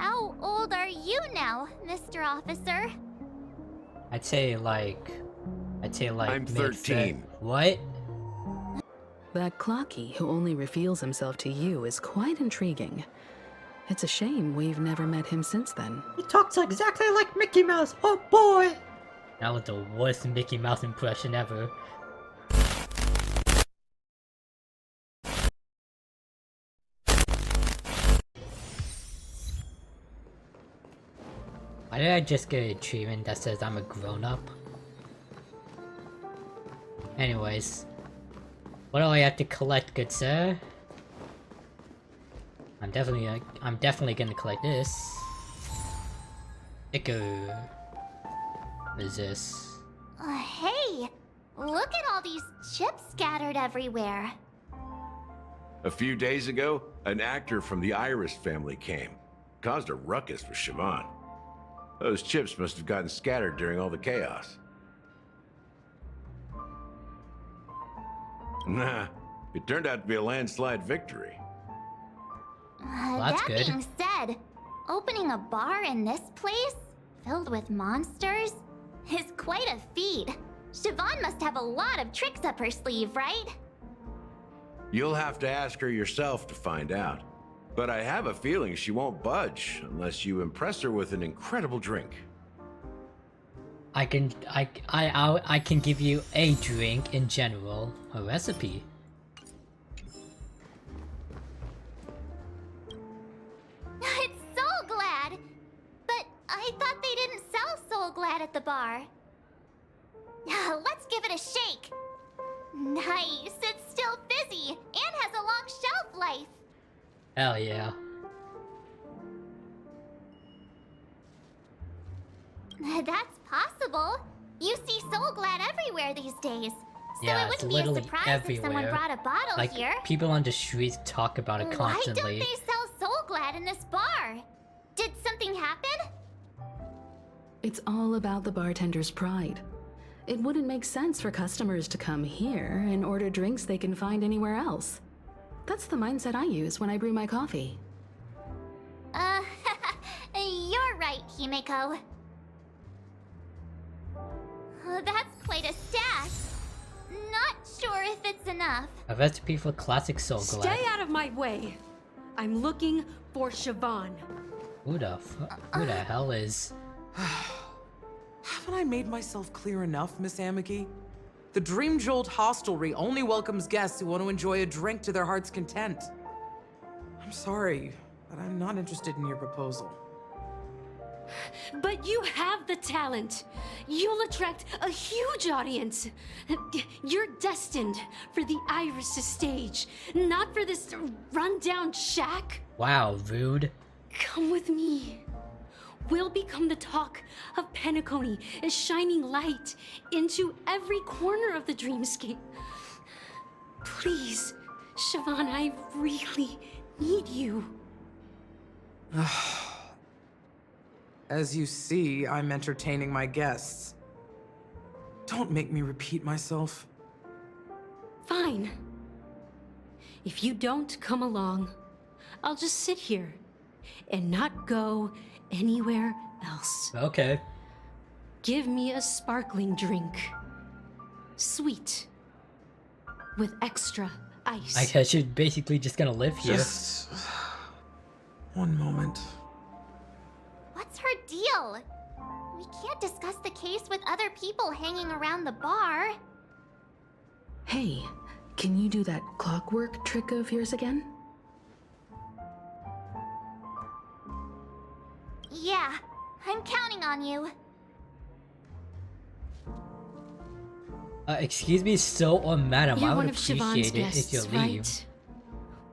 How old are you now, Mr. Officer? I'd say like I'm 13. What? That Clockie who only reveals himself to you is quite intriguing. It's a shame we've never met him since then. He talks exactly like Mickey Mouse. Oh boy! That was the worst Mickey Mouse impression ever. Why did I just get a treatment that says I'm a grown-up? Anyways, what do I have to collect, good sir? I'm definitely gonna collect this. Icker. What is this? Hey! Look at all these chips scattered everywhere. A few days ago, an actor from the Iris family came. Caused a ruckus for Siobhan. Those chips must have gotten scattered during all the chaos. Nah, it turned out to be a landslide victory. Well, that's that good. being said, opening a bar in this place, filled with monsters, is quite a feat. Siobhan must have a lot of tricks up her sleeve, right? You'll have to ask her yourself to find out. But I have a feeling she won't budge unless you impress her with an incredible drink. I can give you a drink in general, a recipe. It's Soul Glad! But I thought they didn't sell Soul Glad at the bar. Let's give it a shake. Nice, it's still fizzy and has a long shelf life. Hell yeah. That's possible. You see Soul Glad everywhere these days. So Yeah, it it's wouldn't be a literally surprise if someone everywhere. brought a bottle Like, here. people on the streets talk about it constantly. Why don't they sell Soul Glad in this bar? Did something happen? It's all about the bartender's pride. It wouldn't make sense for customers to come here and order drinks they can find anywhere else. That's the mindset I use when I brew my coffee. You're right, Himeko. That's quite a stash. Not sure if it's enough. A recipe for classic Soul Glad. Stay out of my way. I'm looking for Siobhan. Who the hell is... Haven't I made myself clear enough, Miss Amiki? The Dream Jolt Hostelry only welcomes guests who want to enjoy a drink to their heart's content. I'm sorry, but I'm not interested in your proposal. But you have the talent. You'll attract a huge audience. You're destined for the Iris stage, not for this rundown shack. Wow, rude. Come with me. We'll become the talk of Penacony, a shining light into every corner of the dreamscape. Please, Siobhan, I really need you. As you see, I'm entertaining my guests. Don't make me repeat myself. Fine. If you don't come along, I'll just sit here and not go anywhere else. Okay. Give me a sparkling drink. Sweet. With extra ice. I guess you're basically just gonna live here. Just... one moment. What's her deal? We can't discuss the case with other people hanging around the bar. Hey, can you do that clockwork trick of yours again? Yeah, I'm counting on you. Excuse me, sir or madam, You're I would one of Siobhan's appreciate it if you guests, leave. right?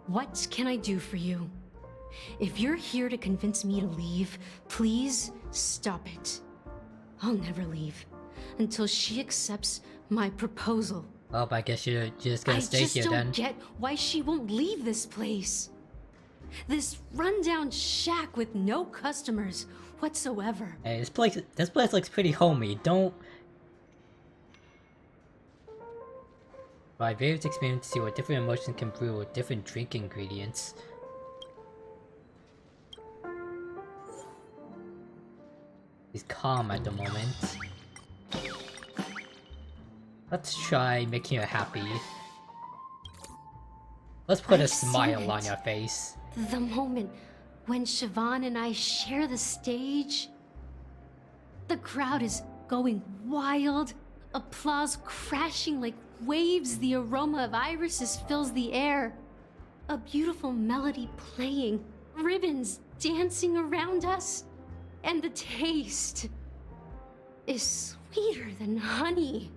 What can I do for you? If you're here to convince me to leave, please stop it. I'll never leave until she accepts my proposal. Oh, I guess you're just gonna stay here then. I just don't get why she won't leave this place. This rundown shack with no customers whatsoever. Hey, this place looks pretty homey. Don't... By various experiments to see what different emotions can brew with different drink ingredients. He's calm at the moment. Let's try making her happy. Let's put a I've seen smile on it. your face. The moment when Siobhan and I share the stage, the crowd is going wild, applause crashing like waves, the aroma of irises fills the air, a beautiful melody playing, ribbons dancing around us, and the taste is sweeter than honey.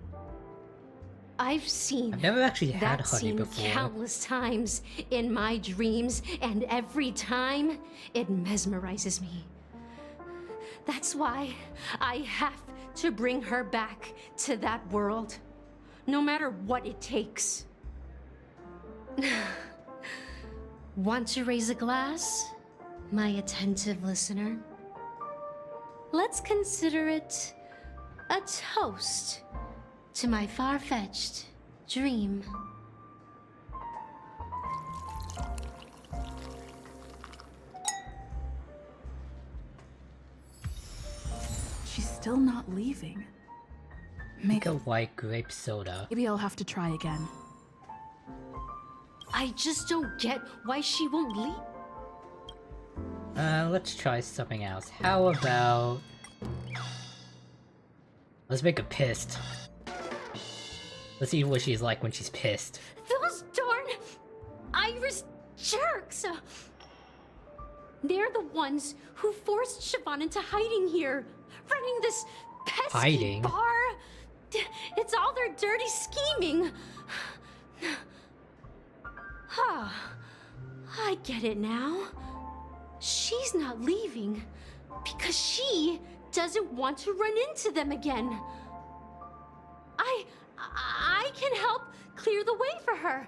I've seen I've never actually had that honey scene before. countless times in my dreams, and every time it mesmerizes me. That's why I have to bring her back to that world, no matter what it takes. Want to raise a glass, my attentive listener? Let's consider it a toast to my far-fetched dream. She's still not leaving. Make a white grape soda. Maybe I'll have to try again. I just don't get why she won't leave. Let's try something else. How about... Let's make her pissed. Let's see what she's like when she's pissed. Those darn Irish jerks! They're the ones who forced Siobhan into hiding here, running this pesky Hiding? bar. It's all their dirty scheming. I get it now. She's not leaving because she doesn't want to run into them again. I can help clear the way for her.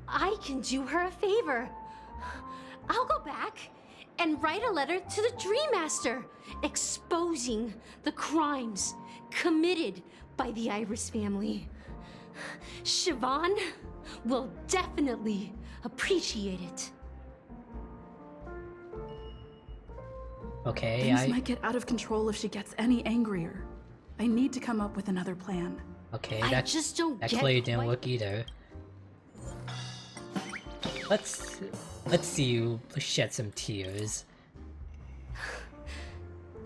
I can do her a favor. I'll go back and write a letter to the Dream Master exposing the crimes committed by the Iris family. Siobhan will definitely appreciate it. Okay, Things might get out of control if she gets any angrier. I need to come up with another plan. Okay, I that just don't that get clearly didn't why- work either. Let's see you shed some tears.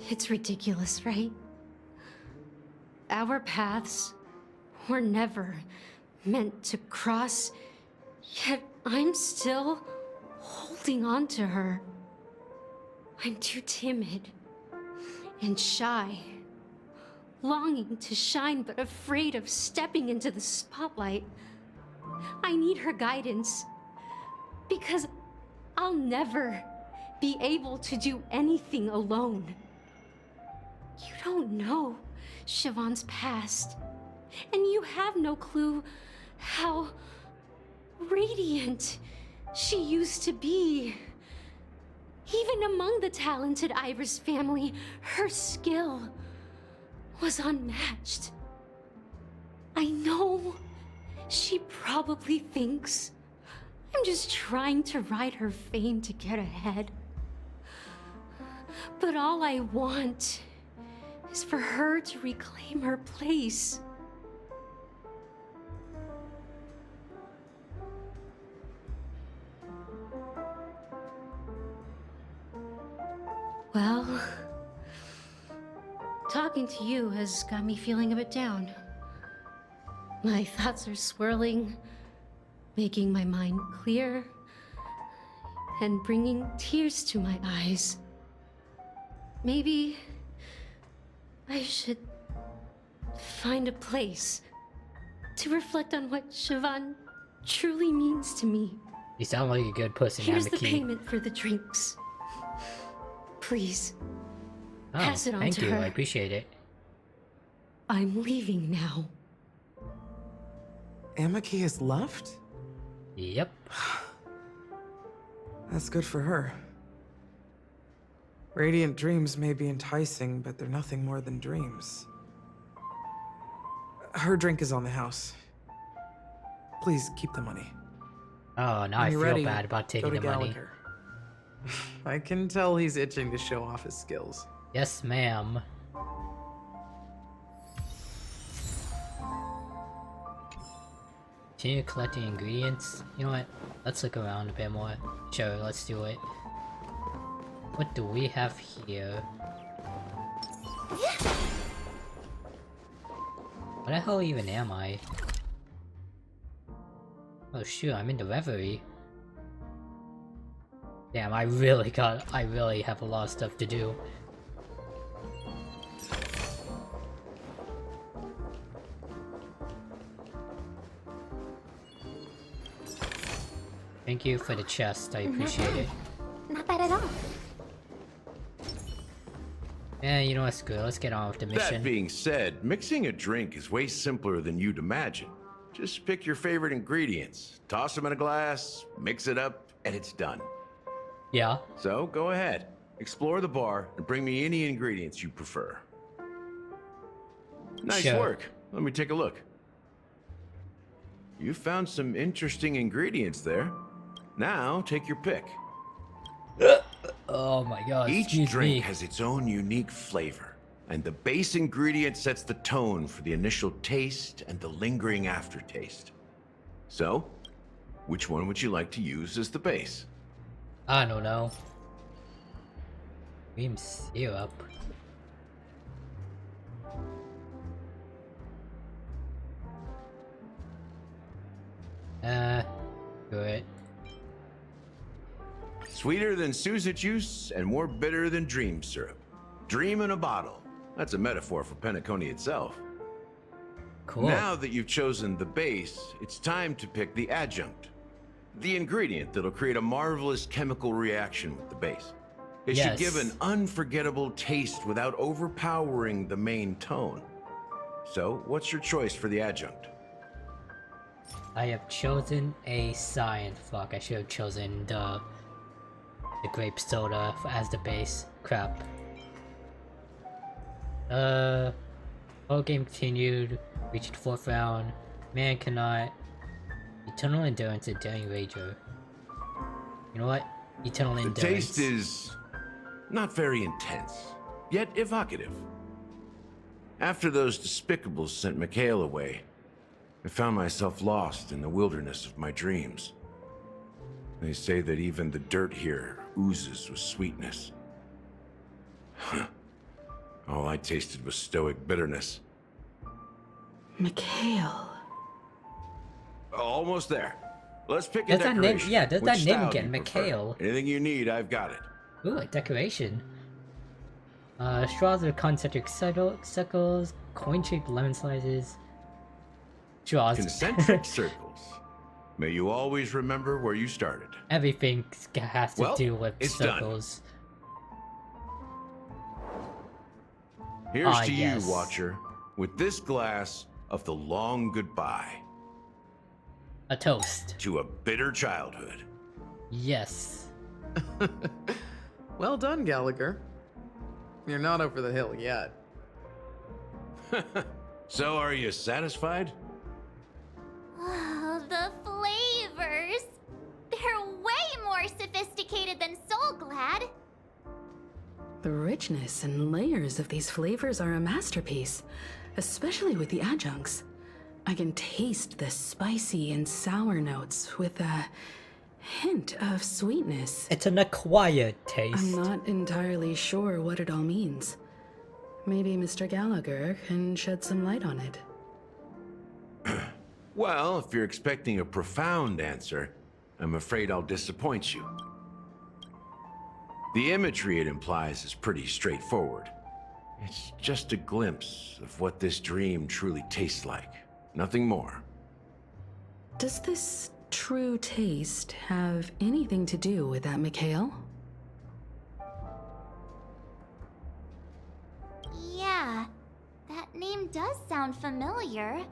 It's ridiculous, right? Our paths were never meant to cross, yet I'm still holding on to her. I'm too timid and shy, longing to shine but afraid of stepping into the spotlight. I need her guidance because I'll never be able to do anything alone. You don't know Siobhan's past, and you have no clue how radiant she used to be. Even among the talented Iris family, her skill was unmatched. I know she probably thinks I'm just trying to ride her fame to get ahead. But all I want is for her to reclaim her place. Well, talking to you has got me feeling a bit down. My thoughts are swirling, making my mind clear, and bringing tears to my eyes. Maybe I should find a place to reflect on what Siobhan truly means to me. You sound like a good person, Here's the Amiki. payment for the drinks. Please, Oh, pass it on thank to you. her. I appreciate it. I'm leaving now. Amiki has left? Yep. That's good for her. Radiant dreams may be enticing, but they're nothing more than dreams. Her drink is on the house. Please keep the money. Oh, now When I you're feel ready, bad about go taking to the money. Gallagher. I can tell he's itching to show off his skills. Yes, ma'am. continue collecting ingredients. You know what? Let's look around a bit more. Sure, let's do it. What do we have here? Where the hell even am I? Oh shoot, I'm in the reverie. Damn, I really have a lot of stuff to do. Thank you for the chest, I appreciate it. Not bad at all. Yeah, you know what, screw it, let's get on with the mission. That being said, mixing a drink is way simpler than you'd imagine. Just pick your favorite ingredients, toss them in a glass, mix it up, and it's done. Yeah. So go ahead, explore the bar, and bring me any ingredients you prefer. Nice Sure. work. Let me take a look. You found some interesting ingredients there. Now take your pick. Oh my god, Each excuse drink me. has its own unique flavor, and the base ingredient sets the tone for the initial taste and the lingering aftertaste. So, which one would you like to use as the base? I don't know. Cream syrup. Good. Sweeter than Suza juice and more bitter than dream syrup. Dream in a bottle. That's a metaphor for Penacony itself. Cool. Now that you've chosen the base, it's time to pick the adjunct. The ingredient that'll create a marvelous chemical reaction with the base. It should give an unforgettable taste without overpowering the main tone. So, what's your choice for the adjunct? I have chosen a cyan. Fuck, I should have chosen the grape soda as the base. Crap. Whole game continued, reached the 4th round. Man cannot. Eternal endurance and daring rager. You know what? Eternal endurance. The taste is not very intense, yet evocative. After those despicables sent Mikhail away, I found myself lost in the wilderness of my dreams. They say that even the dirt here oozes with sweetness. All I tasted was stoic bitterness. Mikhail. Almost there. Let's pick a Does that name? decoration. Yeah, does Which that name style get do you prefer? Mikhail? Anything you need, I've got it. Ooh, a decoration. Straws of concentric circles, coin-shaped lemon slices. Straws. Concentric circles. May you always remember where you started. Everything has to Well, do with it's done. circles. Here's to yes. you, Watcher, with this glass of the long goodbye A toast. to a bitter childhood. Yes. Well done, Gallagher. You're not over the hill yet. So, are you satisfied? Oh, the flavors! They're way more sophisticated than Soul Glad. The richness and layers of these flavors are a masterpiece, especially with the adjuncts. I can taste the spicy and sour notes with a hint of sweetness. It's an acquired taste. I'm not entirely sure what it all means. Maybe Mr. Gallagher can shed some light on it. Well, if you're expecting a profound answer, I'm afraid I'll disappoint you. The imagery it implies is pretty straightforward. It's just a glimpse of what this dream truly tastes like. Nothing more. Does this true taste have anything to do with that Mikhail? Yeah, that name does sound familiar.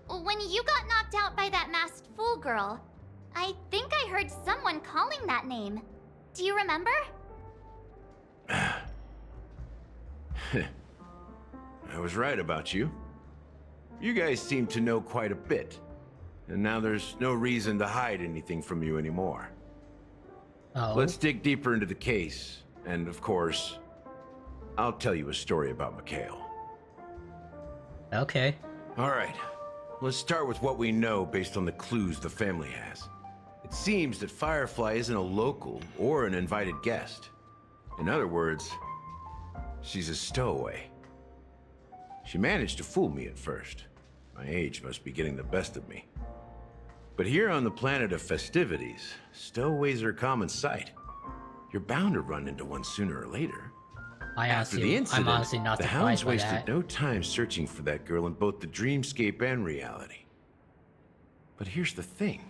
When you got knocked out by that masked fool girl, I think I heard someone calling that name. Do you remember? I was right about you. You guys seem to know quite a bit. And now there's no reason to hide anything from you anymore. Oh. Let's dig deeper into the case. And of course, I'll tell you a story about Mikhail. Okay. All right, let's start with what we know based on the clues the family has. It seems that Firefly isn't a local or an invited guest. In other words, she's a stowaway. She managed to fool me at first. My age must be getting the best of me. But here on the planet of festivities, stowaways are a common sight. You're bound to run into one sooner or later. After the incident, I'm honestly not the surprised hounds by wasted that. no time searching for that girl in both the dreamscape and reality. But here's the thing.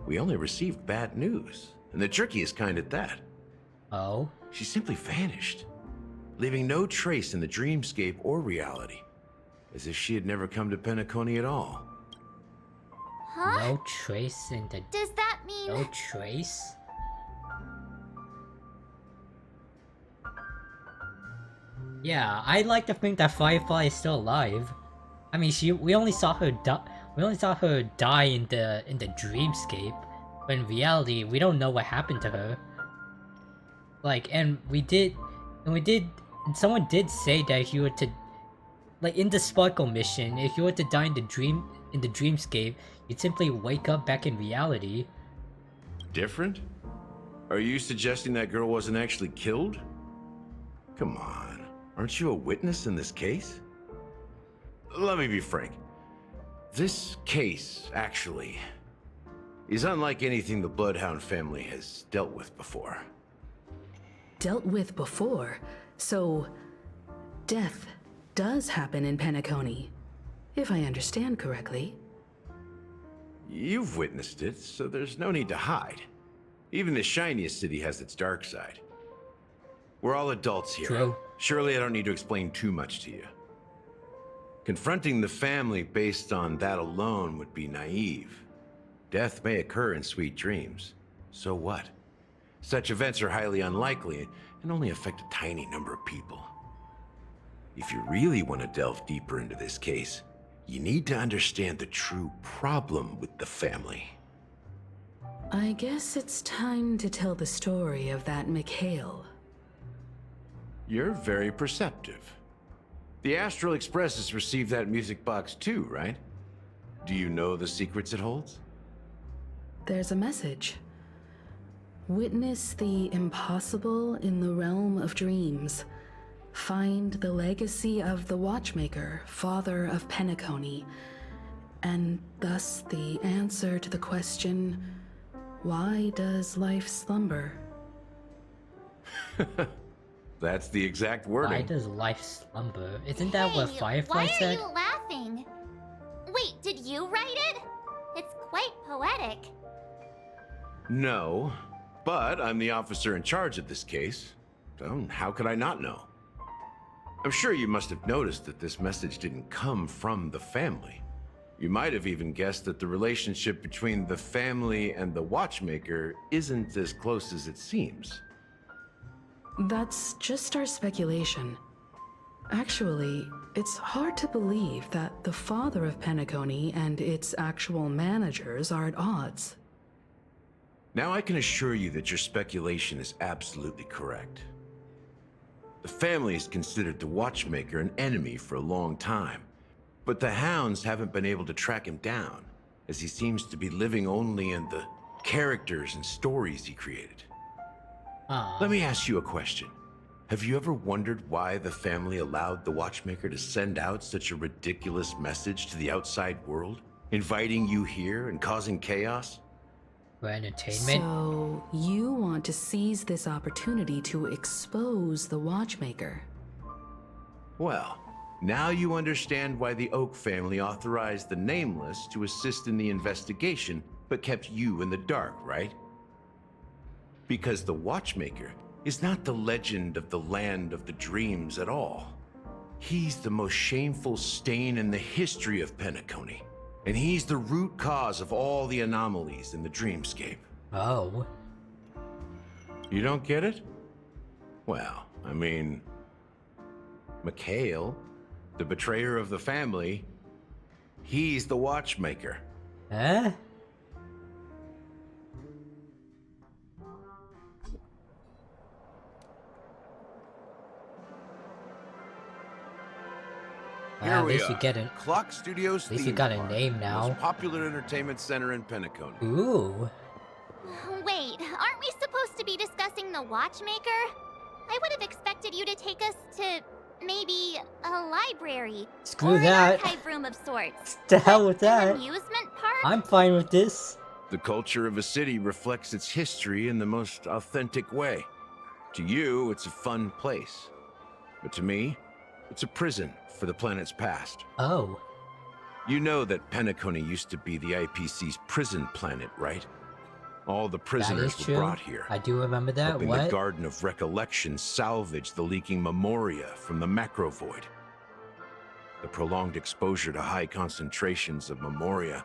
We only received bad news, and the trickiest kind at that. Oh? She simply vanished, leaving no trace in the dreamscape or reality, as if she had never come to Penacony at all. Huh? No trace in the... Does that mean... No trace? Yeah, I'd like to think that Firefly is still alive. I mean, we only saw her die in the dreamscape, but in reality, we don't know what happened to her. Like, and someone did say that if you were to, like, in the Sparkle mission, if you were to die in the dreamscape, you'd simply wake up back in reality. Different? Are you suggesting that girl wasn't actually killed? Come on, aren't you a witness in this case? Let me be frank. This case, actually, is unlike anything the Bloodhound family has dealt with before. Dealt with before? So, death does happen in Penacony, if I understand correctly. You've witnessed it, so there's no need to hide. Even the shiniest city has its dark side. We're all adults here. True. Surely I don't need to explain too much to you. Confronting the family based on that alone would be naive. Death may occur in sweet dreams. So what? Such events are highly unlikely and only affect a tiny number of people. If you really want to delve deeper into this case, you need to understand the true problem with the family. I guess it's time to tell the story of that Mikhail. You're very perceptive. The Astral Express has received that music box too, right? Do you know the secrets it holds? There's a message. Witness the impossible in the realm of dreams. Find the legacy of the Watchmaker, father of Penacony, and thus the answer to the question, why does life slumber? That's the exact wording. Why does life slumber? Isn't that what Hey, Firefly said? Why are you laughing? Wait, did you write it? It's quite poetic. No, but I'm the officer in charge of this case. So how could I not know? I'm sure you must have noticed that this message didn't come from the family. You might have even guessed that the relationship between the family and the Watchmaker isn't as close as it seems. That's just our speculation. Actually, it's hard to believe that the father of Penacony and its actual managers are at odds. Now I can assure you that your speculation is absolutely correct. The family has considered the Watchmaker an enemy for a long time, but the hounds haven't been able to track him down, as he seems to be living only in the characters and stories he created. Let me ask you a question. Have you ever wondered why the family allowed the Watchmaker to send out such a ridiculous message to the outside world, inviting you here and causing chaos? For entertainment? So, you want to seize this opportunity to expose the Watchmaker? Well, now you understand why the Oak family authorized the Nameless to assist in the investigation, but kept you in the dark, right? Because the Watchmaker is not the legend of the land of the dreams at all. He's the most shameful stain in the history of Penacony, and he's the root cause of all the anomalies in the dreamscape. Oh. You don't get it? Well, I mean, Mikhail, the betrayer of the family, he's the Watchmaker. Huh? Here At we least are. you get it. Clock Studios At least you theme got a park, name the now. most popular entertainment center in Penacony. Ooh. Wait, aren't we supposed to be discussing the Watchmaker? I would have expected you to take us to maybe a library. Screw or that. an archive room of sorts. The hell But with that. An amusement park? I'm fine with this. The culture of a city reflects its history in the most authentic way. To you, it's a fun place. But to me, it's a prison for the planet's past. Oh. You know that Penacony used to be the IPC's prison planet, right? All the That prisoners is were true. brought here. I do remember that. Helping the What? Garden of Recollection salvage the leaking memoria from the macro void. The prolonged exposure to high concentrations of memoria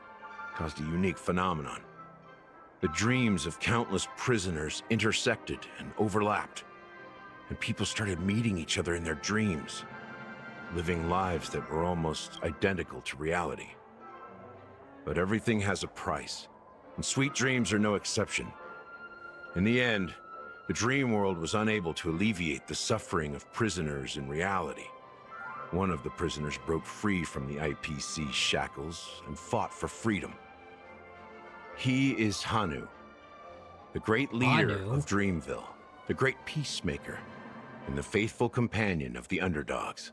caused a unique phenomenon. The dreams of countless prisoners intersected and overlapped, and people started meeting each other in their dreams, living lives that were almost identical to reality. But everything has a price, and sweet dreams are no exception. In the end, the dream world was unable to alleviate the suffering of prisoners in reality. One of the prisoners broke free from the IPC's shackles and fought for freedom. He is Hanu, the great leader Hanu? of Dreamville, the great peacemaker, and the faithful companion of the underdogs.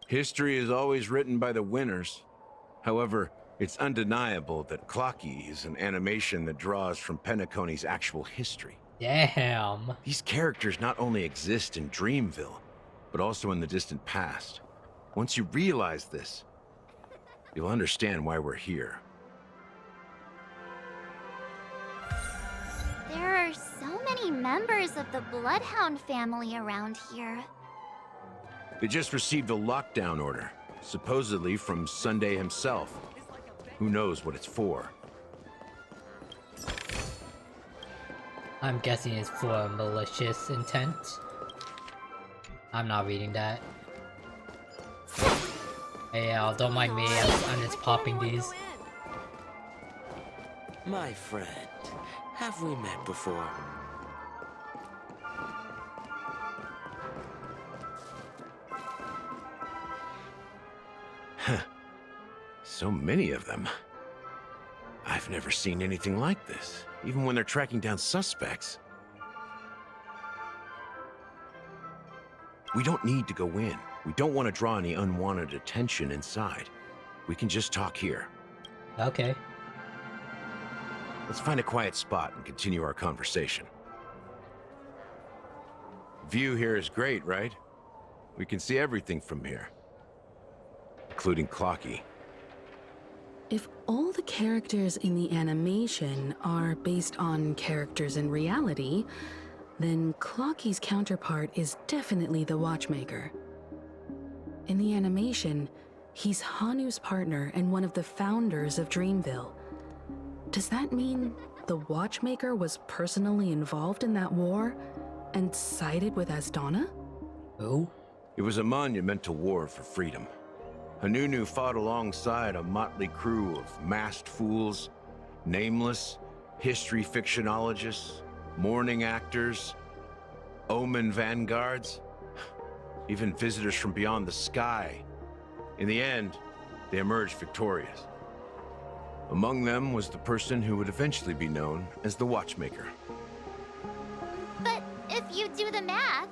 History is always written by the winners. However, it's undeniable that Clockie is an animation that draws from Penacony's actual history. Damn. These characters not only exist in Dreamville, but also in the distant past. Once you realize this, you'll understand why we're here. There are so many members of the Bloodhound family around here. They just received a lockdown order, supposedly from Sunday himself. Who knows what it's for? I'm guessing it's for malicious intent. I'm not reading that. Hey, don't mind me, I'm just popping these. My friend, have we met before? So many of them. I've never seen anything like this, even when they're tracking down suspects. We don't need to go in. We don't want to draw any unwanted attention inside. We can just talk here. Okay. Let's find a quiet spot and continue our conversation. View here is great, right? We can see everything from here, including Clockie. If all the characters in the animation are based on characters in reality, then Clockie's counterpart is definitely the Watchmaker. In the animation, he's Hanu's partner and one of the founders of Dreamville. Does that mean the Watchmaker was personally involved in that war and sided with Asdana? Who? It was a monumental war for freedom. Hanunu fought alongside a motley crew of masked fools, nameless, history fictionologists, mourning actors, omen vanguards, even visitors from beyond the sky. In the end, they emerged victorious. Among them was the person who would eventually be known as the Watchmaker. But if you do the math,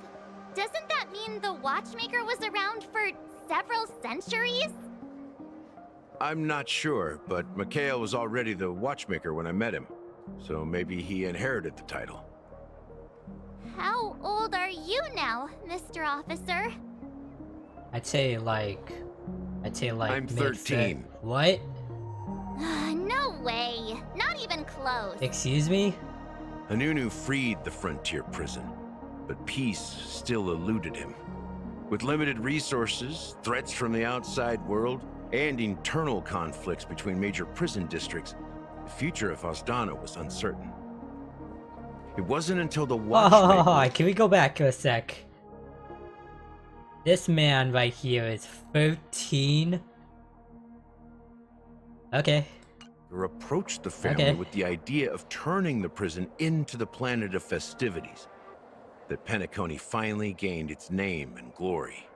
doesn't that mean the Watchmaker was around for several centuries? I'm not sure, but Mikhail was already the Watchmaker when I met him, so maybe he inherited the title. How old are you now, Mr. Officer? I'd say like I'm mid- 13. What? No way. Not even close. Excuse me? Hanunu freed the frontier prison, but peace still eluded him. With limited resources, threats from the outside world, and internal conflicts between major prison districts, the future of Asdana was uncertain. It wasn't until the Watchmaker... Oh, can we go back a sec? This man right here is 13. Okay. Watchmaker approached the family Okay. with the idea of turning the prison into the planet of festivities, that Penacony finally gained its name and glory.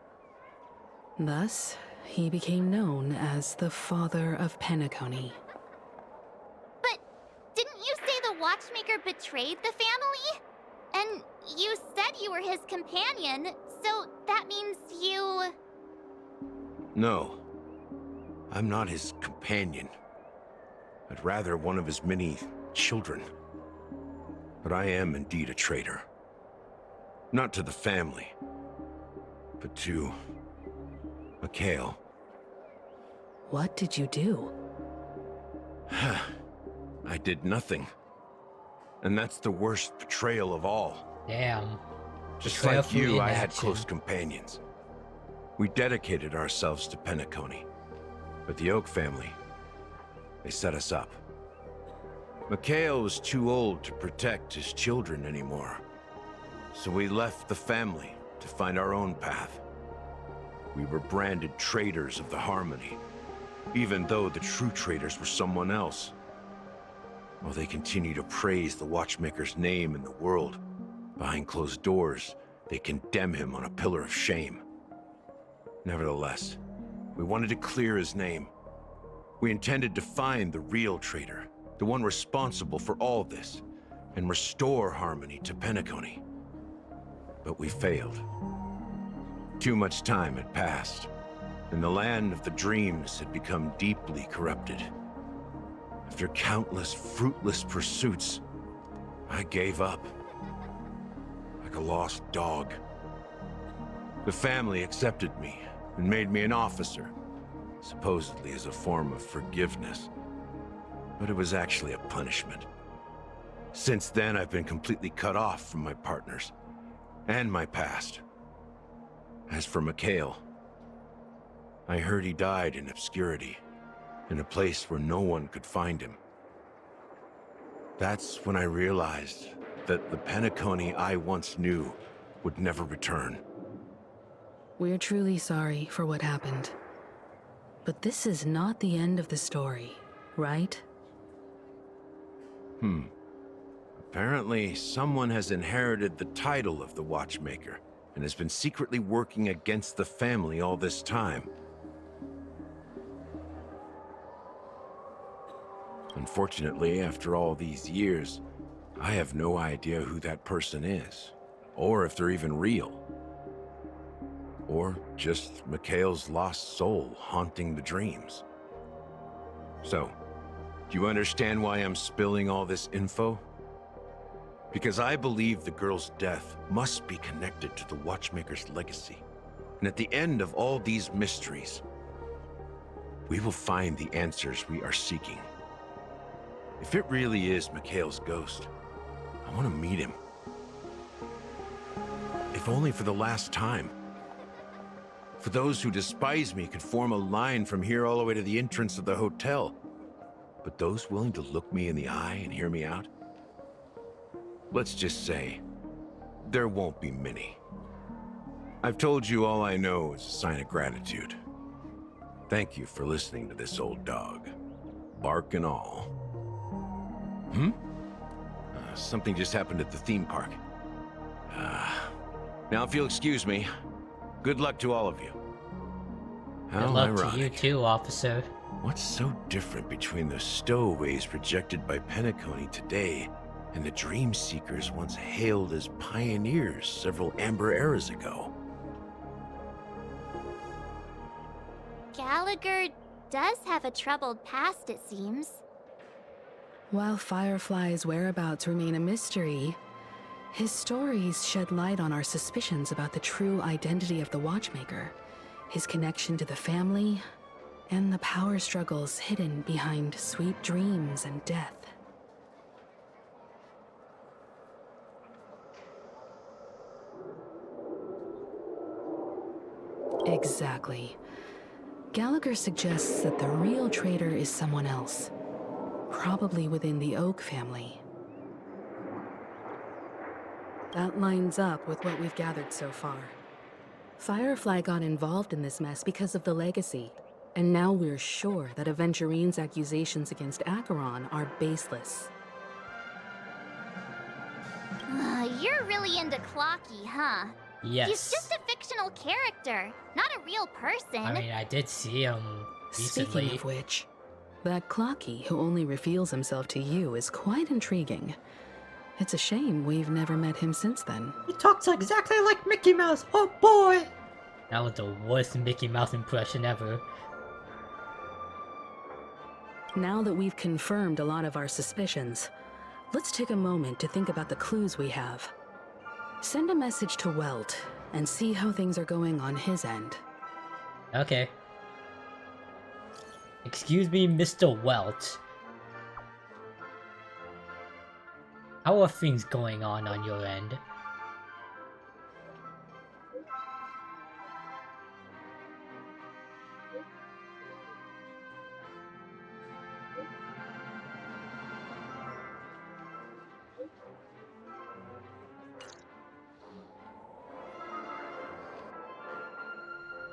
Thus, he became known as the Father of Penacony. But didn't you say the Watchmaker betrayed the family? And you said you were his companion, so that means you... No, I'm not his companion, but rather one of his many children. But I am indeed a traitor. Not to the family, but to Mikhail. What did you do? I did nothing. And that's the worst betrayal of all. Damn. Just Betrayal like for you, I had inaction. close companions. We dedicated ourselves to Penacony. But the Oak family, they set us up. Mikhail was too old to protect his children anymore. So we left the family to find our own path. We were branded traitors of the Harmony, even though the true traitors were someone else. While they continue to praise the Watchmaker's name in the world, behind closed doors, they condemn him on a pillar of shame. Nevertheless, we wanted to clear his name. We intended to find the real traitor, the one responsible for all this, and restore harmony to Penacony. But we failed. Too much time had passed, and the land of the dreams had become deeply corrupted. After countless fruitless pursuits, I gave up. Like a lost dog. The family accepted me and made me an officer, supposedly as a form of forgiveness. But it was actually a punishment. Since then, I've been completely cut off from my partners and my past. As for Mikhail, I heard he died in obscurity, in a place where no one could find him. That's when I realized that the Penacony I once knew would never return. We're truly sorry for what happened. But this is not the end of the story, right? Apparently, someone has inherited the title of the Watchmaker and has been secretly working against the family all this time. Unfortunately, after all these years, I have no idea who that person is, or if they're even real. Or just Mikhail's lost soul haunting the dreams. So, do you understand why I'm spilling all this info? Because I believe the girl's death must be connected to the Watchmaker's legacy. And at the end of all these mysteries, we will find the answers we are seeking. If it really is Mikhail's ghost, I want to meet him. If only for the last time. For those who despise me could form a line from here all the way to the entrance of the hotel. But those willing to look me in the eye and hear me out? Let's just say, there won't be many. I've told you all I know is a sign of gratitude. Thank you for listening to this old dog. Bark and all. Something just happened at the theme park. Now if you'll excuse me, good luck to all of you. Good How luck ironic. to you too, officer. What's so different between the stowaways rejected by Penacony today and the dream seekers once hailed as pioneers several amber eras ago? Gallagher does have a troubled past, it seems. While Firefly's whereabouts remain a mystery, his stories shed light on our suspicions about the true identity of the Watchmaker, his connection to the family, and the power struggles hidden behind sweet dreams and death. Exactly. Gallagher suggests that the real traitor is someone else, probably within the Oak family. That lines up with what we've gathered so far. Firefly got involved in this mess because of the legacy, And now we're sure that Aventurine's accusations against Acheron are baseless. You're really into Clockie, huh? Yes. He's just a fictional character, not a real person. I mean, I did see him recently. Speaking of which, that Clockie who only reveals himself to you is quite intriguing. It's a shame we've never met him since then. He talks exactly like Mickey Mouse. Oh boy! That was the worst Mickey Mouse impression ever. Now that we've confirmed a lot of our suspicions, let's take a moment to think about the clues we have. Send a message to Welt and see how things are going on his end. Okay. Excuse me, Mr. Welt. How are things going on your end?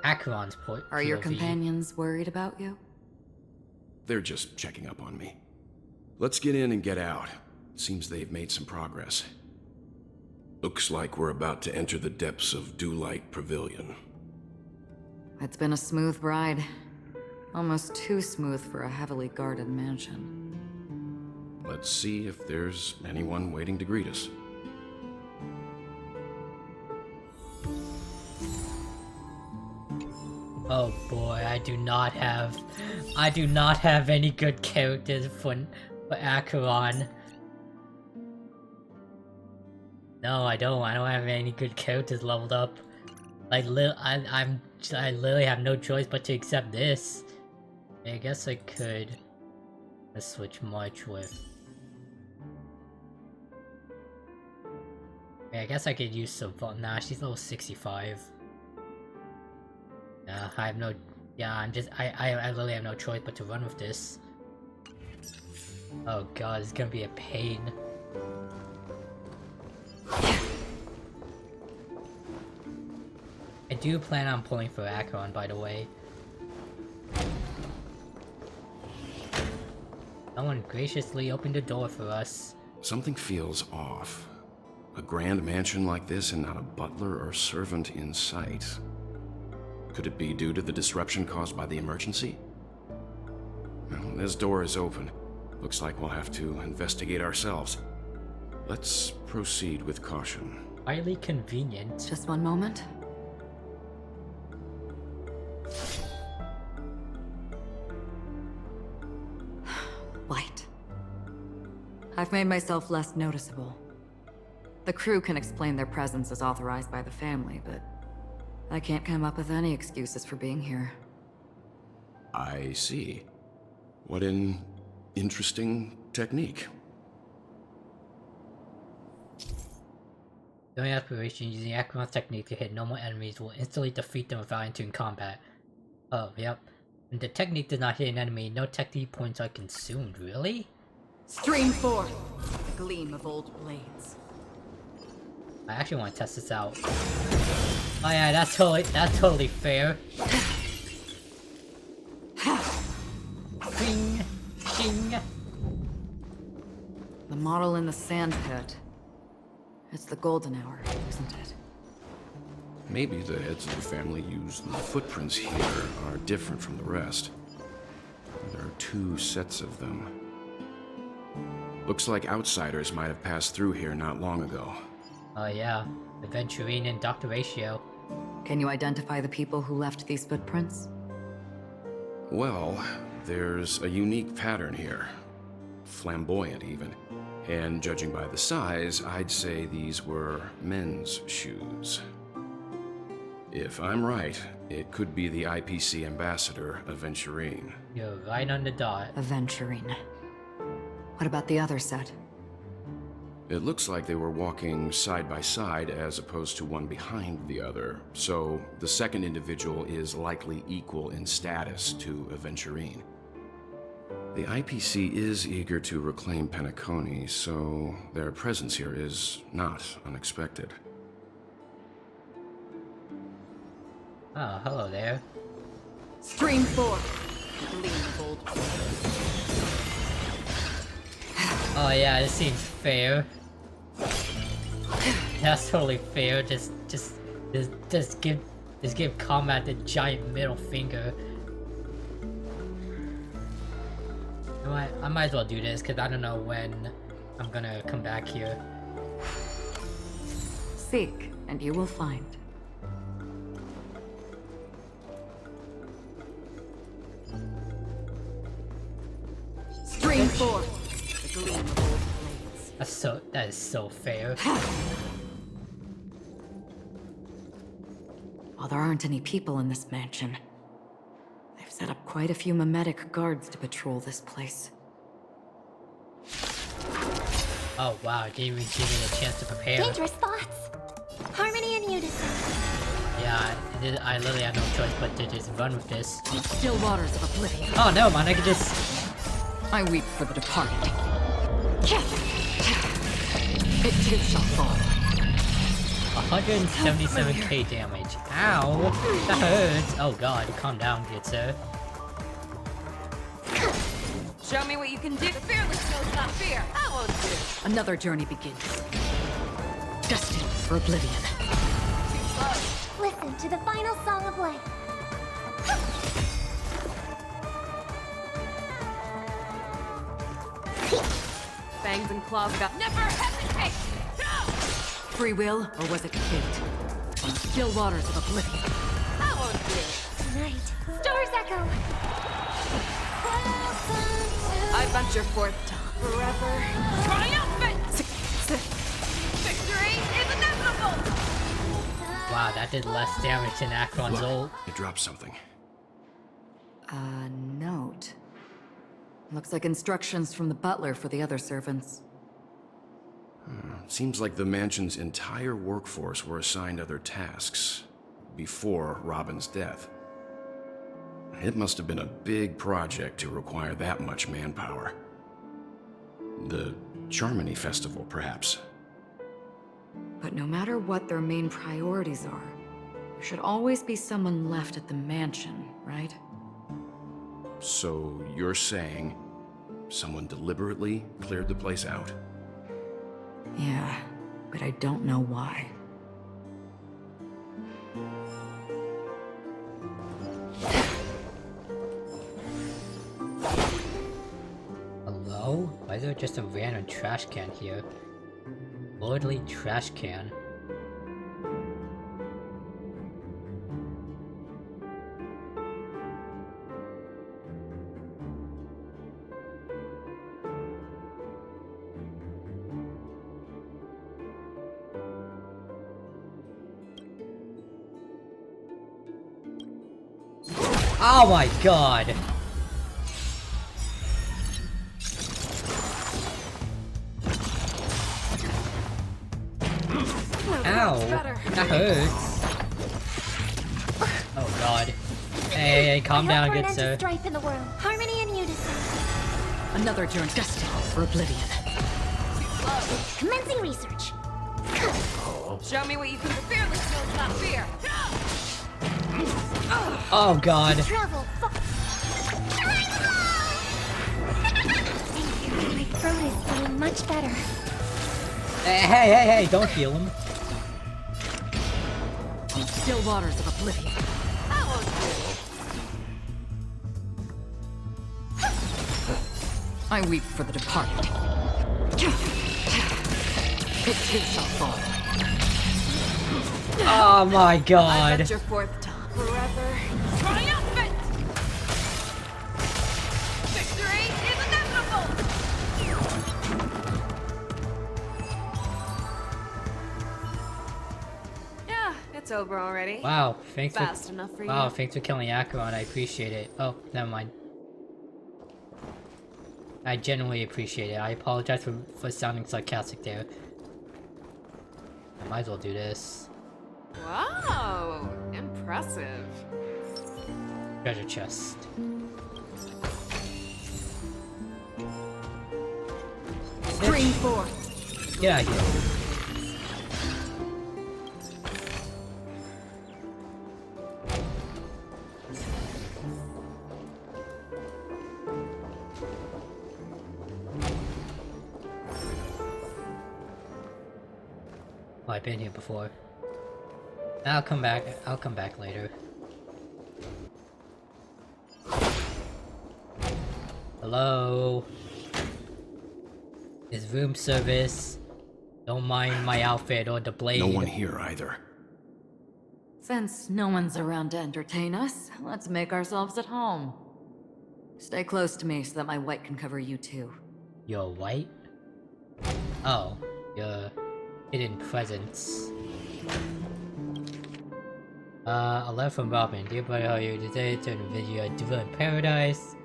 Acheron's point. Are your companions worried about you? They're just checking up on me. Let's get in and get out. Seems they've made some progress. Looks like we're about to enter the depths of Dewlight Pavilion. It's been a smooth ride. Almost too smooth for a heavily guarded mansion. Let's see if there's anyone waiting to greet us. Oh boy, I do not have any good characters for Acheron. No, I don't have any good characters leveled up. Like, I literally have no choice but to accept this. I guess I could. Let's switch March with. I guess I could use some. Nah, she's level 65. I have no. Yeah, I literally have no choice but to run with this. Oh god, it's gonna be a pain. I do plan on pulling for Acheron, by the way. Someone graciously opened the door for us. Something feels off. A grand mansion like this and not a butler or servant in sight. Could it be due to the disruption caused by the emergency? Well, this door is open. Looks like we'll have to investigate ourselves. Let's proceed with caution. Highly convenient. Just one moment. Light. I've made myself less noticeable. The crew can explain their presence as authorized by the family, but I can't come up with any excuses for being here. I see. What an interesting technique. During aspiration, using Acheron's technique to hit normal enemies will instantly defeat them without entering combat. Oh, yep. When the technique does not hit an enemy, no technique points are consumed, really? Stream forth, the gleam of old blades. I actually want to test this out. Oh yeah, that's totally fair. Shing, shing. The model in the sand pit. It's the golden hour, isn't it? Maybe the heads of the family used the footprints here are different from the rest. There are 2 sets of them. Looks like outsiders might have passed through here not long ago. Oh yeah, Aventurine and Dr. Ratio. Can you identify the people who left these footprints? Well, there's a unique pattern here. Flamboyant, even. And judging by the size, I'd say these were men's shoes. If I'm right, it could be the IPC ambassador, Aventurine. You're right on the dot. Aventurine. What about the other set? It looks like they were walking side by side as opposed to one behind the other, so the second individual is likely equal in status to Aventurine. The IPC is eager to reclaim Penacony, so their presence here is not Stream 4. Oh yeah, this seems fair. That's totally fair. Just give combat the giant middle finger. You know what? I might as well do this because I don't know when I'm gonna come back here. Seek, and you will find. Stream 4. The gleam of old blades. That is so fair. While there aren't any people in this mansion, they've set up quite a few mimetic guards to patrol this place. Oh wow, it didn't even give me a chance to prepare. Dangerous thoughts. Harmony and unison. Yeah, I literally had no choice but to just run with this. Still waters of oblivion. Oh no, man, I could just... I weep for the departed. It too shall fall. 177k damage. Ow! That hurts! Oh god, calm down, good sir. Show me what you can do. The fearless knows not fear. I won't do. Another journey begins. Destined for oblivion. Listen to the final song of life. Fangs and claws got never hesitate! Free will, or was it fate? On the still waters of oblivion. I won't do. Tonight, stars echo. I venture forth to forever. Triumphant! Victory is inevitable! Wow, that did less damage than Akron's ult. It dropped something. A note. Looks like instructions from the butler for the other servants. Seems like the mansion's entire workforce were assigned other tasks before Robin's death. It must have been a big project to require that much manpower. The Charmony Festival, perhaps. But no matter what their main priorities are, there should always be someone left at the mansion, right? So you're saying someone deliberately cleared the place out? Yeah, but I don't know why. Hello? Why is there just a random trash can here? Lordly trash can. Oh my god! Ow! That hurts! Oh god. Hey, calm down, good sir. Strife in the world. Harmony and unison. Another journey destined for oblivion. Commencing research. Show me what you can do. Fearless knows not fear. Oh god. Travel. My throat is feeling much better. Hey, don't heal him. Still waters of oblivion. I won't do. I weep for the departed. It too shall fall. Oh my I god. venture forth to forever. Triumphant! Victory is inevitable! Yeah, it's over already. Wow, thanks Fast enough for you. Wow, thanks for killing Acheron, I appreciate it. Oh, never mind. I genuinely appreciate it. I apologize for sounding sarcastic there. I might as well do this. Wow, impressive. Treasure chest. Stream 4. Get out of here. Oh, I've been here before. I'll come back later. Hello? Is room service? Don't mind my outfit or the blade. No one here either. Since no one's around to entertain us, let's make ourselves at home. Stay close to me so that my white can cover you too. You're white? Oh, your hidden presence. A letter from Robin. Dear brother, how are you today? Turn the video Devil in Paradise.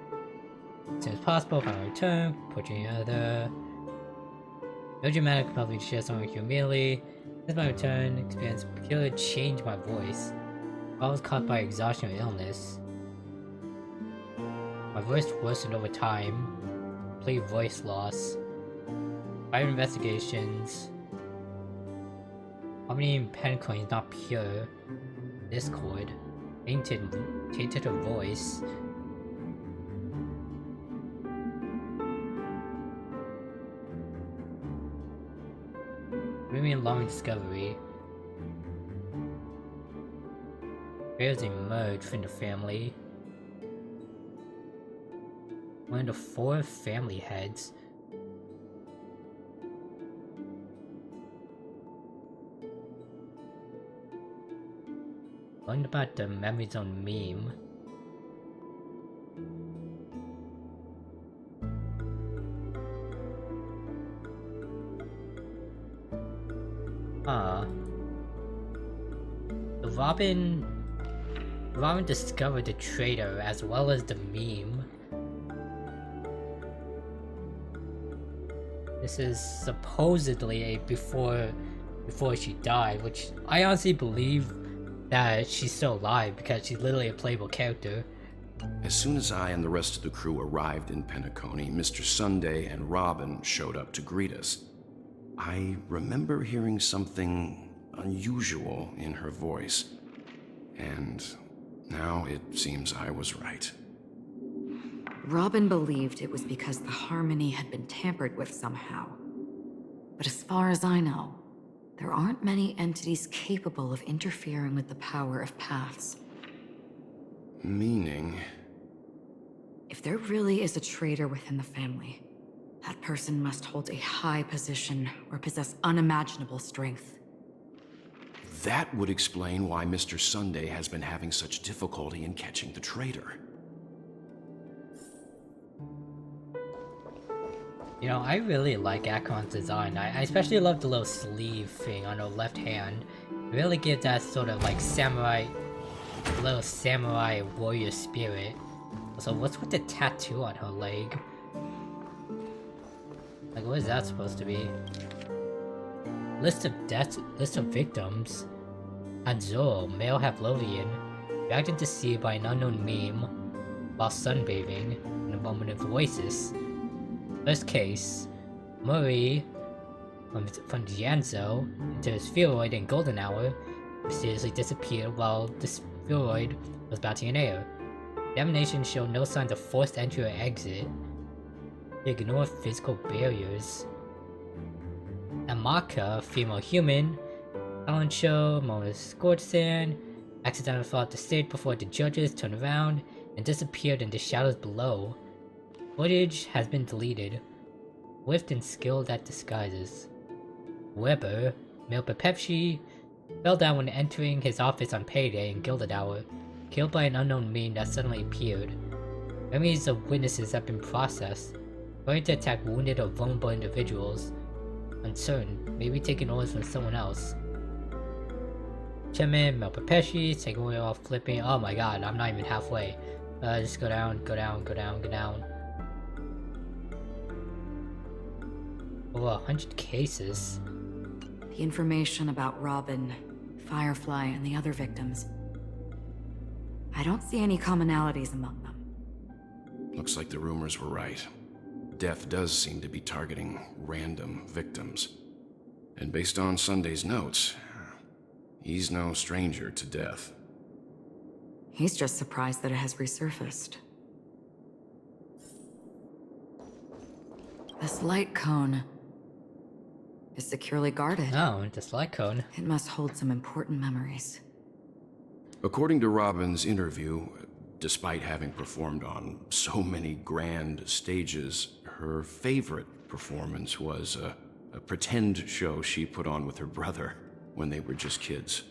As soon as possible, final return. Pushing other. No dramatic, probably share something with you immediately. Since my return, experience peculiar change my voice. I was caught by exhaustion or illness. My voice worsened over time. Complete voice loss. Private investigations. Harmony in Penacony is not pure. Discord. Tainted her voice. Maybe a long discovery. Bears emerged from the family. One of the 4 family heads. Learned about the Memory Zone meme. The Robin discovered the traitor as well as the meme. This is supposedly a before she died, which I honestly believe that she's still alive because she's literally a playable character. As soon as I and the rest of the crew arrived in Penacony, Mr. Sunday and Robin showed up to greet us. I remember hearing something unusual in her voice, and now it seems I was right. Robin believed it was because the harmony had been tampered with somehow. But as far as I know, there aren't many entities capable of interfering with the power of paths. Meaning? If there really is a traitor within the family, that person must hold a high position or possess unimaginable strength. That would explain why Mr. Sunday has been having such difficulty in catching the traitor. You know, I really like Akon's design. I especially love the little sleeve thing on her left hand. It really gives that sort of like little samurai warrior spirit. So what's with the tattoo on her leg? Like, what is that supposed to be? List of deaths, list of victims. Hanzo, male Havlovian, dragged into sea by an unknown meme while sunbathing in a moment of oasis. First case, Murray from Jianzhou into a spheroid in Golden Hour mysteriously disappeared while the spheroid was bouncing in air. Examination showed no signs of forced entry or exit. They ignore physical barriers. Amaka, female human, talent show, Mona Scorchsand, accidentally fell out the stage before the judges turned around and disappeared in the shadows below. Footage has been deleted. Swift and skilled at disguises. Weber, male Pepepshi, fell down when entering his office on payday in Gilded Hour, killed by an unknown meme that suddenly appeared. Memories of witnesses have been processed, going to attack wounded or vulnerable individuals. Uncertain, maybe taking orders from someone else. Chairman, male Pepepshi, taking away off flipping. Oh my god, I'm not even halfway. Just go down, go down, go down, go down. Over 100 cases. The information about Robin, Firefly, and the other victims. I don't see any commonalities among them. Looks like the rumors were right. Death does seem to be targeting random victims. And based on Sunday's notes, he's no stranger to death. He's just surprised that it has resurfaced. This light cone... is securely guarded. Oh, dislike code. It must hold some important memories. According to Robin's interview, despite having performed on so many grand stages, her favorite performance was a pretend show she put on with her brother when they were just kids.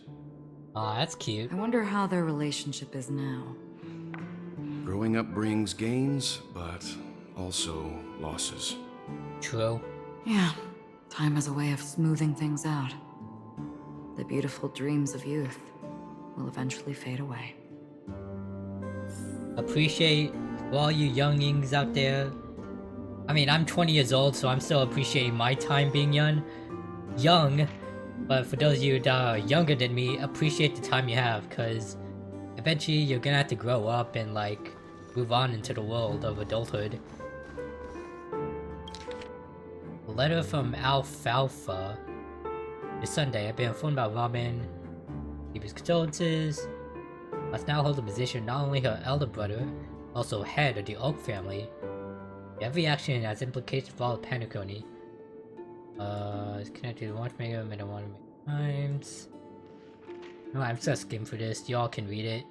Aw, that's cute. I wonder how their relationship is now. Growing up brings gains, but also losses. True. Yeah, time has a way of smoothing things out. The beautiful dreams of youth will eventually fade away. Appreciate for all you youngings out there. I mean, I'm 20 years old, so I'm still appreciating my time being young. But for those of you that are younger than me, appreciate the time you have, because eventually you're gonna have to grow up and, like, move on into the world of adulthood. A letter from Alfalfa. This Sunday, I've been informed about Robin. Give his condolences. Must now hold the position not only her elder brother, also head of the Oak family. Every action has implications for all of Penacony. It's connected to Watchmaker, made one times. No, I'm just gonna skim for this. Y'all can read it.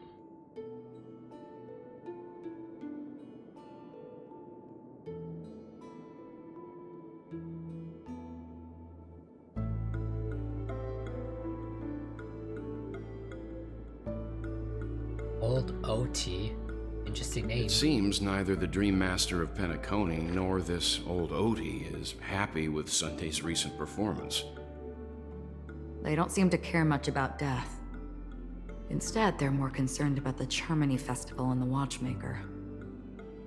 Old OT. Interesting name. It seems neither the Dream Master of Penacony nor this old Odie is happy with Sunday's recent performance. They don't seem to care much about death. Instead, they're more concerned about the Charmony Festival and the Watchmaker.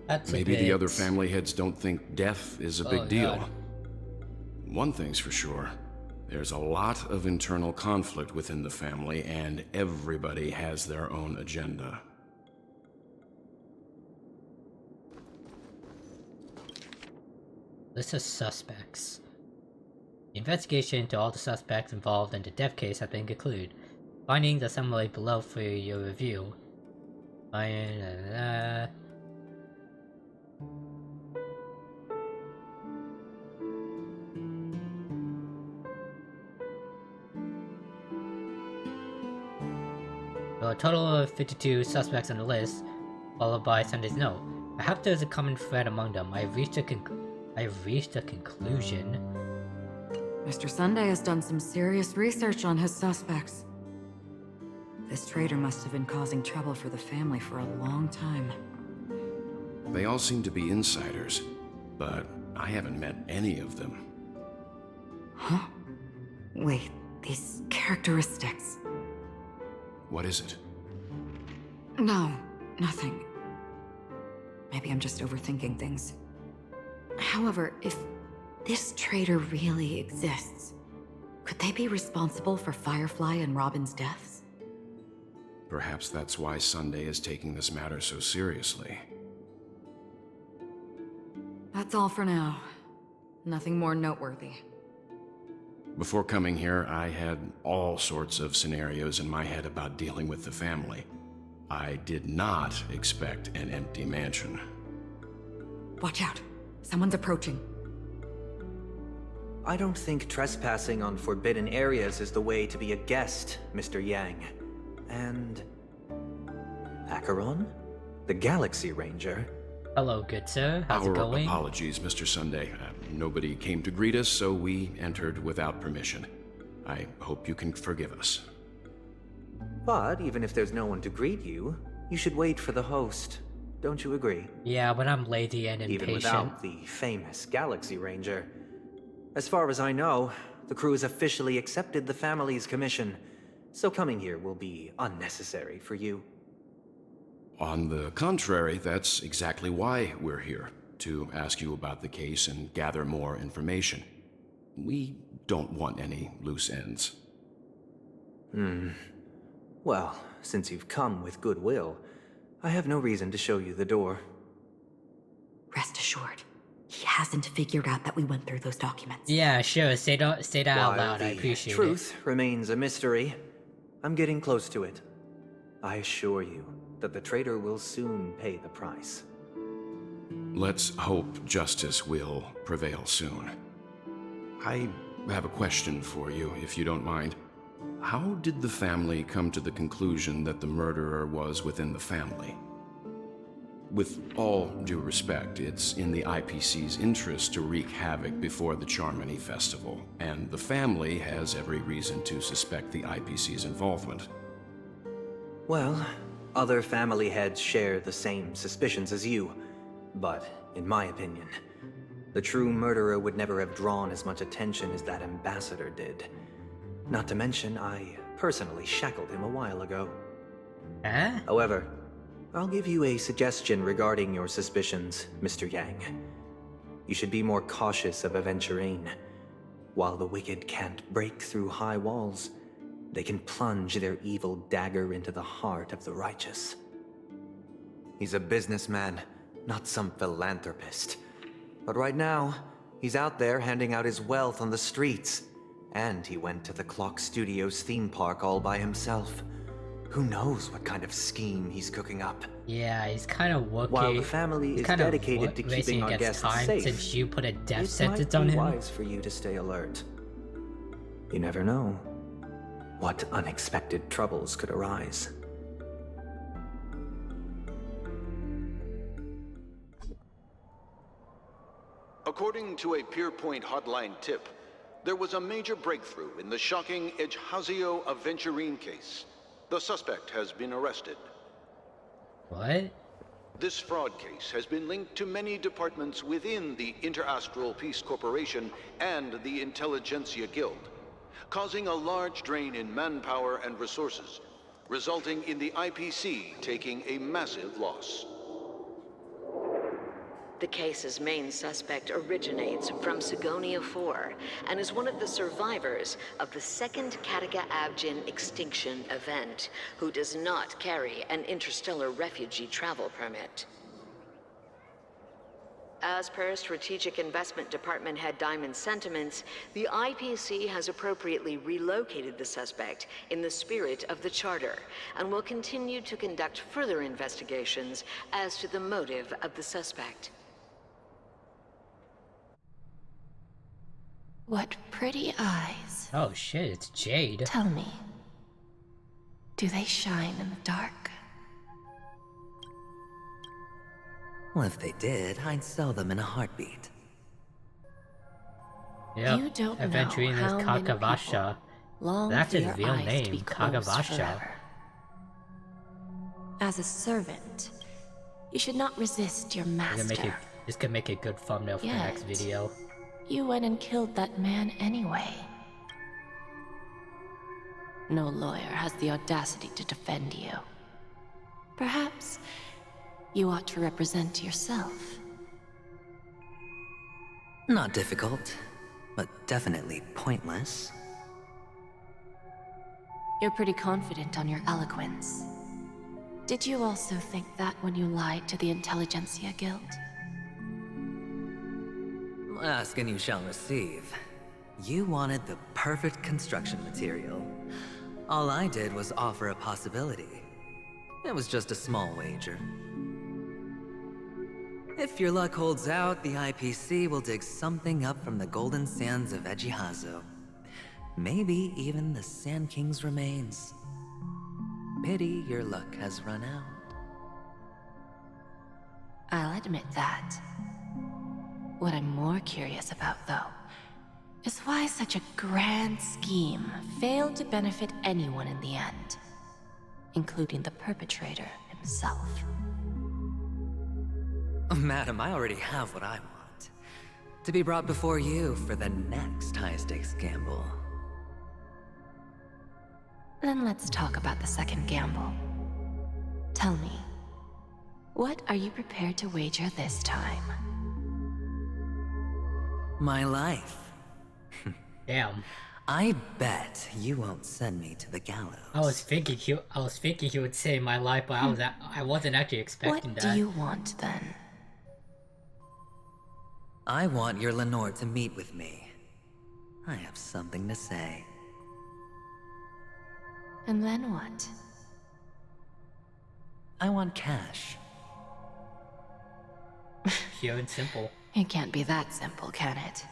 That's Maybe the other family heads don't think death is a big deal. God. One thing's for sure. There's a lot of internal conflict within the family, and everybody has their own agenda. List of suspects. The investigation into all the suspects involved in the death case has been concluded. Findings are summarily below for your review. There are a total of 52 suspects on the list, followed by Sunday's note. Perhaps there's a common thread among them. I've reached a conclusion. Mr. Sunday has done some serious research on his suspects. This traitor must have been causing trouble for the family for a long time. They all seem to be insiders, but I haven't met any of them. Huh? Wait, these characteristics. What is it? No, nothing. Maybe I'm just overthinking things. However, if this traitor really exists, could they be responsible for Firefly and Robin's deaths? Perhaps that's why Sunday is taking this matter so seriously. That's all for now. Nothing more noteworthy. Before coming here, I had all sorts of scenarios in my head about dealing with the family. I did not expect an empty mansion. Watch out. Someone's approaching. I don't think trespassing on forbidden areas is the way to be a guest, Mr. Yang. And... Acheron? The Galaxy Ranger? Hello, good sir. How's it going? Our apologies, Mr. Sunday. Nobody came to greet us, so we entered without permission. I hope you can forgive us. But even if there's no one to greet you, you should wait for the host. Don't you agree? Yeah, but I'm lazy and impatient. Even without the famous Galaxy Ranger. As far as I know, the crew has officially accepted the family's commission, so coming here will be unnecessary for you. On the contrary, that's exactly why we're here, to ask you about the case and gather more information. We don't want any loose ends. Well, since you've come with goodwill, I have no reason to show you the door. Rest assured, he hasn't figured out that we went through those documents. Yeah, sure. Say that out loud. I While appreciate the truth remains a mystery, I'm getting close to it. I assure you that the traitor will soon pay the price. Let's hope justice will prevail soon. I have a question for you, if you don't mind. How did the family come to the conclusion that the murderer was within the family? With all due respect, it's in the IPC's interest to wreak havoc before the Charmony Festival, and the family has every reason to suspect the IPC's involvement. Well, other family heads share the same suspicions as you, but in my opinion, the true murderer would never have drawn as much attention as that ambassador did. Not to mention, I personally shackled him a while ago. Huh? However, I'll give you a suggestion regarding your suspicions, Mr. Yang. You should be more cautious of Aventurine. While the wicked can't break through high walls, they can plunge their evil dagger into the heart of the righteous. He's a businessman, not some philanthropist. But right now, he's out there handing out his wealth on the streets. And he went to the Clock Studios theme park all by himself. Who knows what kind of scheme he's cooking up? Yeah, he's kind of working. While the family is dedicated to keeping our guests safe, since you put a death it sentence might on be him. wise for you to stay alert. You never know what unexpected troubles could arise. According to a Pierpoint hotline tip, there was a major breakthrough in the shocking Ejhazio Aventurine case. The suspect has been arrested. What? This fraud case has been linked to many departments within the Interastral Peace Corporation and the Intelligentsia Guild, causing a large drain in manpower and resources, resulting in the IPC taking a massive loss. The case's main suspect originates from Sigonia 4 and is one of the survivors of the second Kataka Abjin extinction event, who does not carry an interstellar refugee travel permit. As per Strategic Investment Department head Diamond's sentiments, the IPC has appropriately relocated the suspect in the spirit of the Charter and will continue to conduct further investigations as to the motive of the suspect. What pretty eyes. Oh shit, it's Jade. Tell me, do they shine in the dark? Well, if they did, I'd sell them in a heartbeat. Yep, You don't know Aventurine is how many Kagavasha. people long That's for his your real eyes to name, be closed Kagavasha. forever. As a servant, you should not resist your master. This could make a good thumbnail for the next Yet, video. You went and killed that man anyway. No lawyer has the audacity to defend you. Perhaps you ought to represent yourself. Not difficult, but definitely pointless. You're pretty confident on your eloquence. Did you also think that when you lied to the Intelligentsia Guild? Ask and you shall receive. You wanted the perfect construction material. All I did was offer a possibility. It was just a small wager. If your luck holds out, the IPC will dig something up from the golden sands of Ejhazio. Maybe even the Sand King's remains. Pity your luck has run out. I'll admit that. What I'm more curious about, though, is why such a grand scheme failed to benefit anyone in the end, including the perpetrator himself. Madam, I already have what I want. To be brought before you for the next high-stakes gamble. Then let's talk about the second gamble. Tell me, what are you prepared to wager this time? My life. Damn. I bet you won't send me to the gallows. I was thinking he would say my life, but I wasn't actually expecting What that. do you want then? I want your Lenore to meet with me. I have something to say. And then what? I want cash. Pure and simple. It can't be that simple, can it?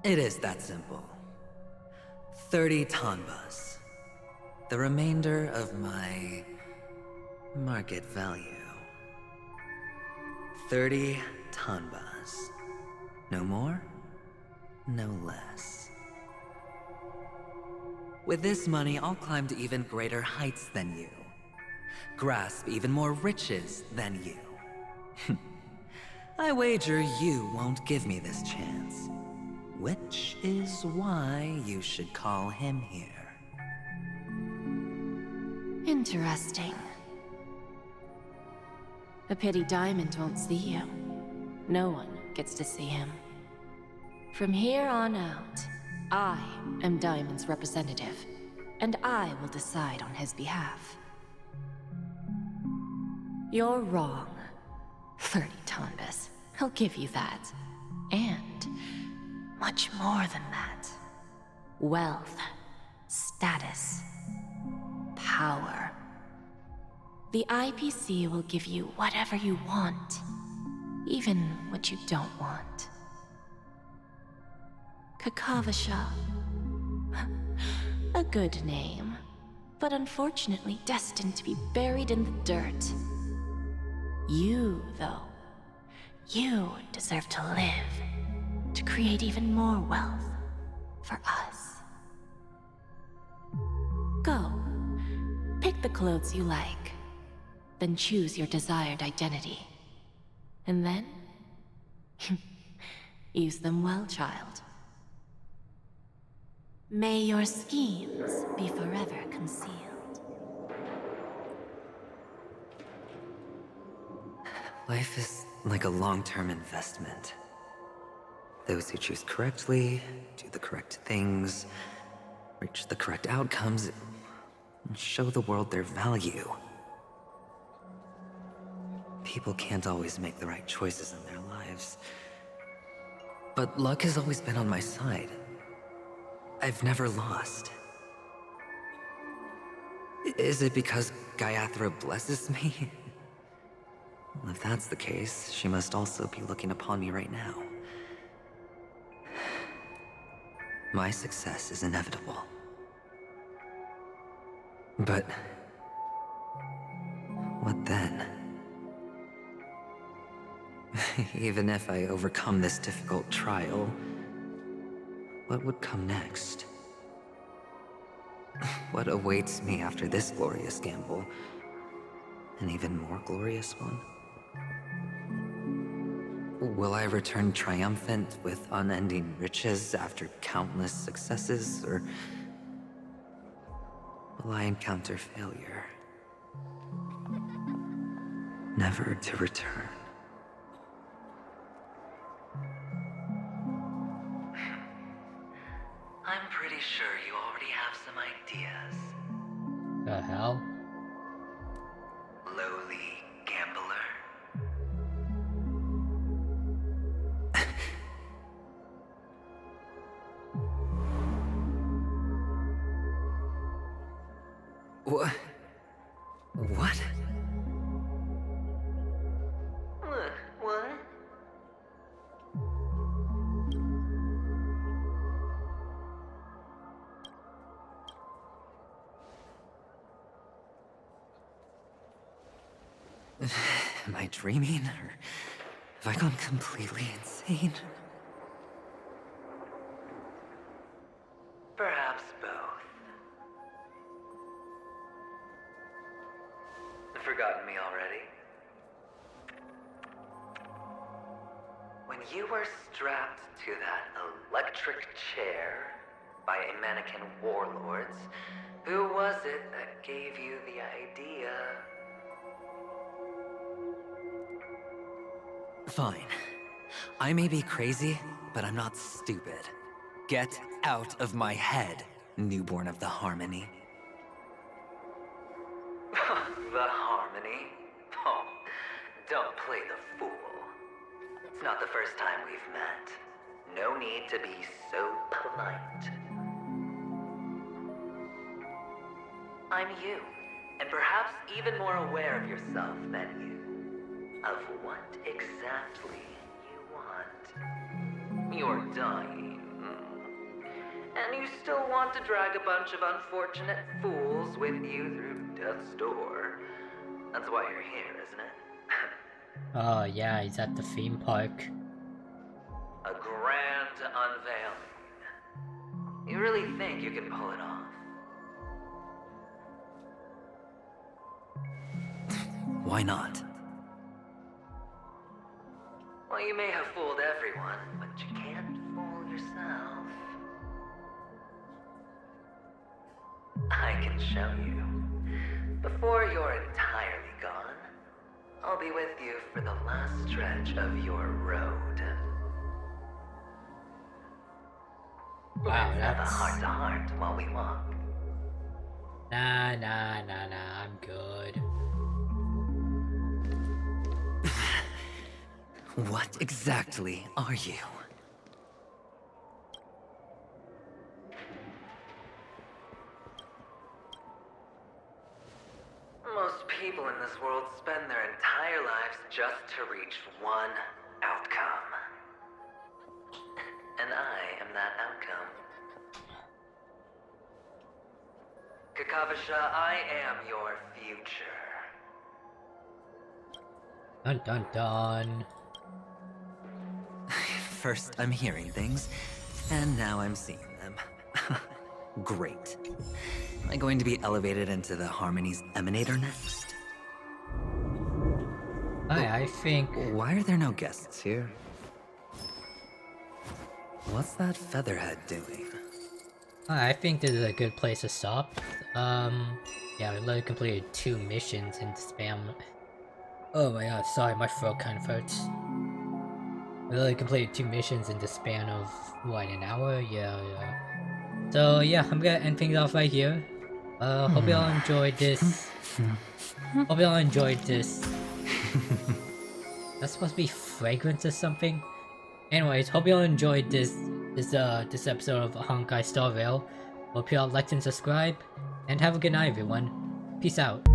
It is that simple. 30 tanbas. The remainder of my market value. 30 tanbas. No more, no less. With this money, I'll climb to even greater heights than you. Grasp even more riches than you. I wager you won't give me this chance. Which is why you should call him here. Interesting. A pity Diamond won't see you. No one gets to see him. From here on out, I am Diamond's representative, and I will decide on his behalf. You're wrong. 30 tanbas. I'll give you that. And much more than that. Wealth, status, power. The IPC will give you whatever you want, even what you don't want. Kakavasha. A good name, but unfortunately destined to be buried in the dirt. You, though, you deserve to live, to create even more wealth for us. Go, pick the clothes you like, then choose your desired identity. And then, use them well, child. May your schemes be forever concealed. Life is like a long-term investment. Those who choose correctly, do the correct things, reach the correct outcomes, and show the world their value. People can't always make the right choices in their lives. But luck has always been on my side. I've never lost. Is it because Gayathra blesses me? Well, if that's the case, she must also be looking upon me right now. My success is inevitable. But what then? Even if I overcome this difficult trial, what would come next? What awaits me after this glorious gamble? An even more glorious one? Will I return triumphant with unending riches after countless successes, or will I encounter failure, never to return? I'm pretty sure you already have some ideas. The hell? Lowly gambler. What? What? What? Am I dreaming, or have I gone completely insane? Perhaps both. Forgotten me already? When you were strapped to that electric chair by a mannequin warlords, who was it that gave you the idea? Fine. I may be crazy, but I'm not stupid. Get out of my head, newborn of the Harmony. The Harmony? Oh, don't play the fool. It's not the first time we've met. No need to be so polite. I'm you, and perhaps even more aware of yourself than you. Of what exactly you want. You're dying. And you still want to drag a bunch of unfortunate fools with you through death's door. That's why you're here, isn't it? Oh yeah, he's at the theme park. A grand unveiling. You really think you can pull it off? Why not? Well, you may have fooled everyone, but you can't fool yourself. I can show you. Before you're entirely gone, I'll be with you for the last stretch of your road. Wow, Let's have a that's... heart-to-heart while we walk. Nah, I'm good. What exactly are you? Most people in this world spend their entire lives just to reach one outcome. And I am that outcome. Kakavasha, I am your future. Dun dun dun. First I'm hearing things, and now I'm seeing them. Great. Am I going to be elevated into the Harmony's Emanator next? I think... Why are there no guests here? What's that featherhead doing? I think this is a good place to stop. Yeah, we literally completed 2 missions in the span. Oh my god, sorry, my throat kind of hurts. We literally completed 2 missions in the span of, what, an hour? Yeah. So yeah, I'm gonna end things off right here. Hope y'all enjoyed this. Hope y'all enjoyed this. That's supposed to be fragrance or something? Anyways, hope y'all enjoyed this episode of Honkai Star Rail. Hope y'all liked and subscribe, and have a good night everyone. Peace out.